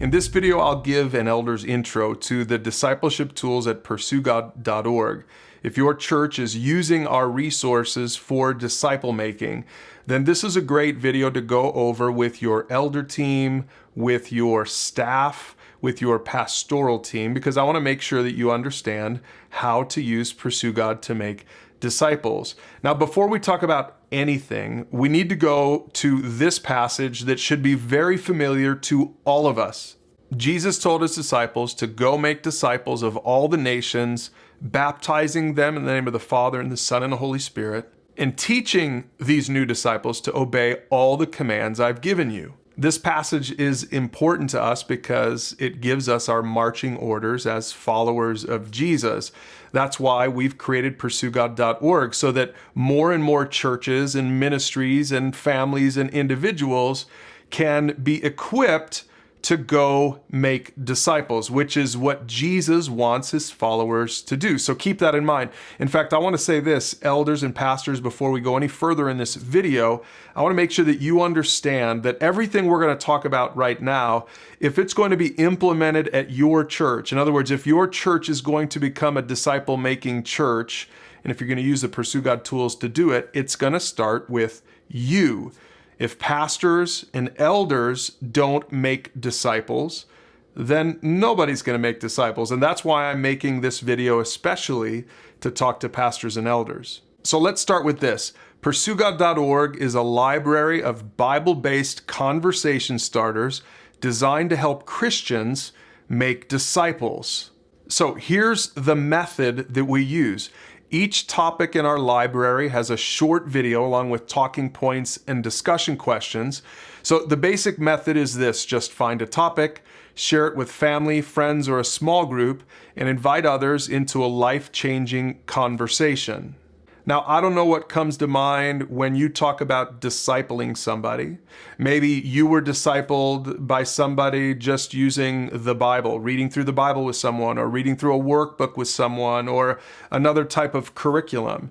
In this video, I'll give an elder's intro to the discipleship tools at PursueGOD.org. If your church is using our resources for disciple making, then this is a great video to go over with your elder team, with your staff, with your pastoral team, because I want to make sure that you understand how to use Pursue God to make disciples. Now, before we talk about anything, we need to go to this passage that should be very familiar to all of us. Jesus told his disciples to go make disciples of all the nations, baptizing them in the name of the Father and the Son and the Holy Spirit, and teaching these new disciples to obey all the commands I've given you. This passage is important to us because it gives us our marching orders as followers of Jesus. That's why we've created PursueGOD.org, so that more and more churches and ministries and families and individuals can be equipped to go make disciples, which is what Jesus wants his followers to do. So keep that in mind. In fact, I want to say this, elders and pastors, before we go any further in this video, I want to make sure that you understand that everything we're going to talk about right now, if it's going to be implemented at your church, in other words, if your church is going to become a disciple-making church, and if you're going to use the Pursue God tools to do it, it's going to start with you. If pastors and elders don't make disciples, then nobody's going to make disciples. And that's why I'm making this video especially to talk to pastors and elders. So let's start with this. PursueGOD.org is a library of Bible-based conversation starters designed to help Christians make disciples. So here's the method that we use. Each topic in our library has a short video along with talking points and discussion questions. So the basic method is this: just find a topic, share it with family, friends, or a small group, and invite others into a life-changing conversation. Now, I don't know what comes to mind when you talk about discipling somebody. Maybe you were discipled by somebody just using the Bible, reading through the Bible with someone, or reading through a workbook with someone, or another type of curriculum.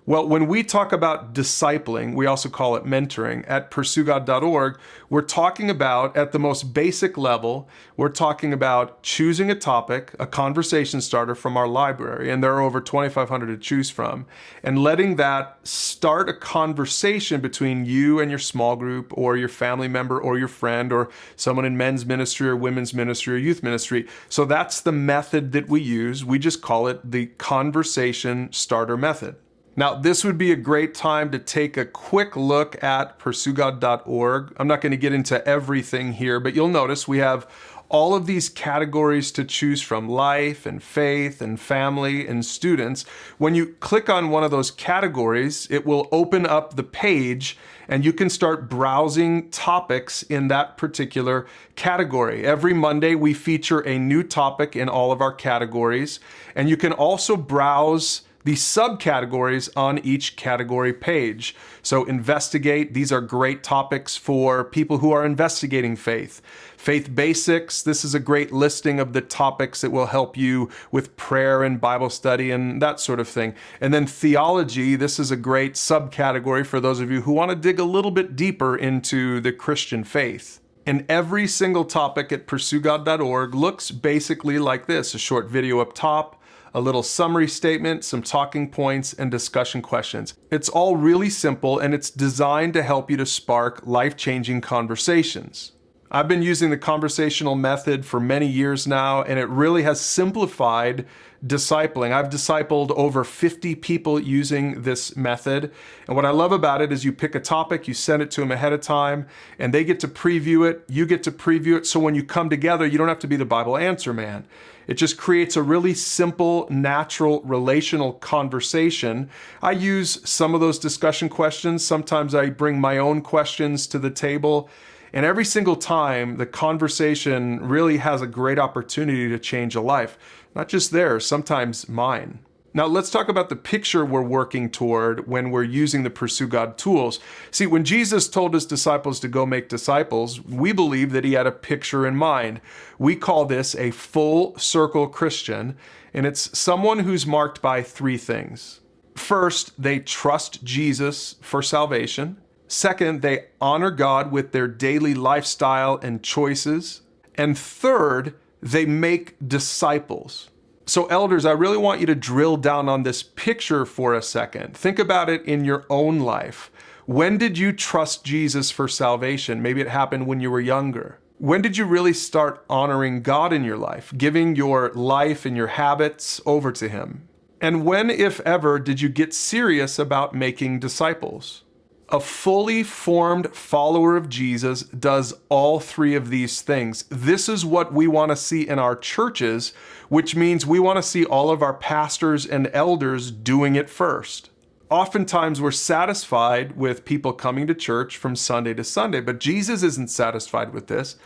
Well, when we talk about discipling, we also call it mentoring, at PursueGOD.org, we're talking about, at the most basic level, we're talking about choosing a topic, a conversation starter from our library, and there are over 2,500 to choose from, and letting that start a conversation between you and your small group, or your family member, or your friend, or someone in men's ministry, or women's ministry, or youth ministry. So that's the method that we use. We just call it the conversation starter method. Now, this would be a great time to take a quick look at PursueGOD.org. I'm not going to get into everything here, but you'll notice we have all of these categories to choose from: life and faith and family and students. When you click on one of those categories, it will open up the page and you can start browsing topics in that particular category. Every Monday, we feature a new topic in all of our categories, and you can also browse the subcategories on each category page. So investigate, these are great topics for people who are investigating faith. Faith basics, this is a great listing of the topics that will help you with prayer and Bible study and that sort of thing. And then theology, this is a great subcategory for those of you who want to dig a little bit deeper into the Christian faith. And every single topic at PursueGOD.org looks basically like this: a short video up top, a little summary statement, some talking points, and discussion questions. It's all really simple, and it's designed to help you to spark life-changing conversations. I've been using the conversational method for many years now, and it really has simplified discipling. I've discipled over 50 people using this method. And what I love about it is you pick a topic, you send it to them ahead of time, and they get to preview it, you get to preview it. So when you come together, you don't have to be the Bible answer man. It just creates a really simple, natural, relational conversation. I use some of those discussion questions. Sometimes I bring my own questions to the table. And every single time, the conversation really has a great opportunity to change a life. Not just theirs, sometimes mine. Now let's talk about the picture we're working toward when we're using the Pursue God tools. See, when Jesus told his disciples to go make disciples, we believe that he had a picture in mind. We call this a full circle Christian, and it's someone who's marked by three things. First, they trust Jesus for salvation. Second, they honor God with their daily lifestyle and choices. And third, they make disciples. So elders, I really want you to drill down on this picture for a second. Think about it in your own life. When did you trust Jesus for salvation? Maybe it happened when you were younger. When did you really start honoring God in your life, giving your life and your habits over to Him? And when, if ever, did you get serious about making disciples? A fully formed follower of Jesus does all three of these things. This is what we want to see in our churches, which means we want to see all of our pastors and elders doing it first. Oftentimes we're satisfied with people coming to church from Sunday to Sunday, but Jesus isn't satisfied with this.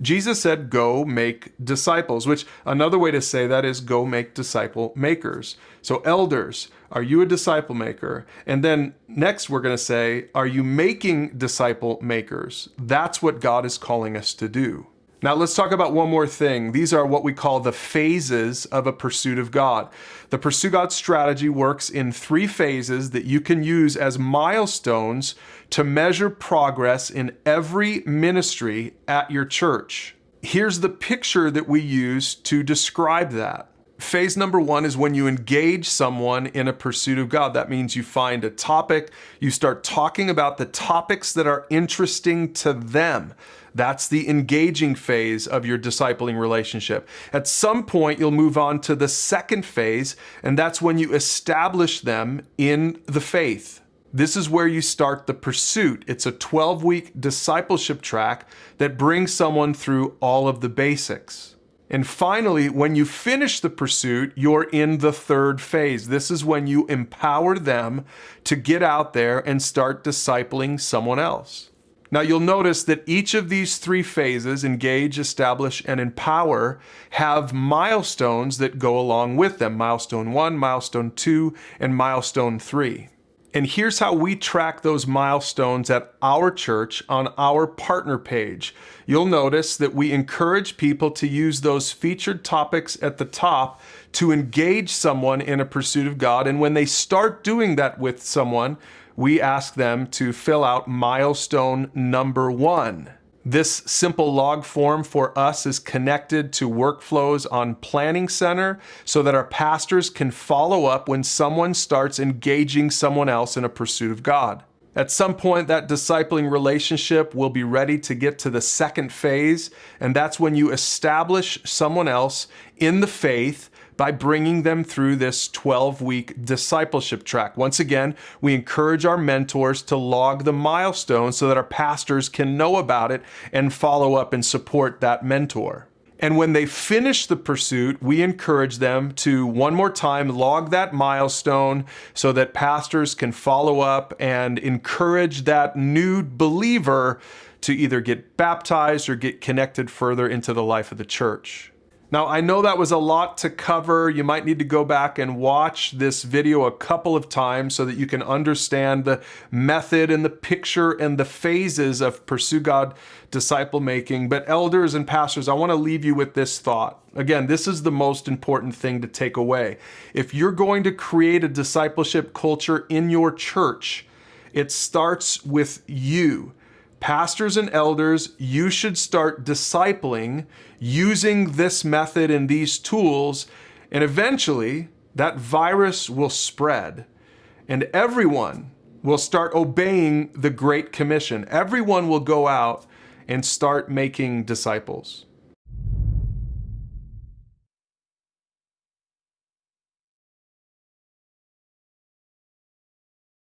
Jesus said, go make disciples, which another way to say that is go make disciple makers. So elders, are you a disciple maker? And then next we're going to say, are you making disciple makers? That's what God is calling us to do. Now let's talk about one more thing. These are what we call the phases of a pursuit of God. The Pursue God strategy works in 3 phases that you can use as milestones to measure progress in every ministry at your church. Here's the picture that we use to describe that. Phase number 1 is when you engage someone in a pursuit of God. That means you find a topic, you start talking about the topics that are interesting to them. That's the engaging phase of your discipling relationship. At some point, you'll move on to the second phase, and that's when you establish them in the faith. This is where you start the pursuit. It's a 12-week discipleship track that brings someone through all of the basics. And finally, when you finish the pursuit, you're in the third phase. This is when you empower them to get out there and start discipling someone else. Now you'll notice that each of these 3 phases, engage, establish, and empower, have milestones that go along with them. Milestone 1, milestone 2, and milestone 3. And here's how we track those milestones at our church on our partner page. You'll notice that we encourage people to use those featured topics at the top to engage someone in a pursuit of God. And when they start doing that with someone, we ask them to fill out milestone number 1. This simple log form for us is connected to workflows on Planning Center so that our pastors can follow up when someone starts engaging someone else in a pursuit of God. At some point, that discipling relationship will be ready to get to the second phase, and that's when you establish someone else in the faith by bringing them through this 12-week discipleship track. Once again, we encourage our mentors to log the milestones so that our pastors can know about it and follow up and support that mentor. And when they finish the pursuit, we encourage them to one more time log that milestone so that pastors can follow up and encourage that new believer to either get baptized or get connected further into the life of the church. Now, I know that was a lot to cover. You might need to go back and watch this video a couple of times so that you can understand the method and the picture and the phases of Pursue God disciple making. But elders and pastors, I want to leave you with this thought. Again, this is the most important thing to take away. If you're going to create a discipleship culture in your church, it starts with you. Pastors and elders, you should start discipling using this method and these tools, and eventually that virus will spread and everyone will start obeying the Great Commission. Everyone will go out and start making disciples.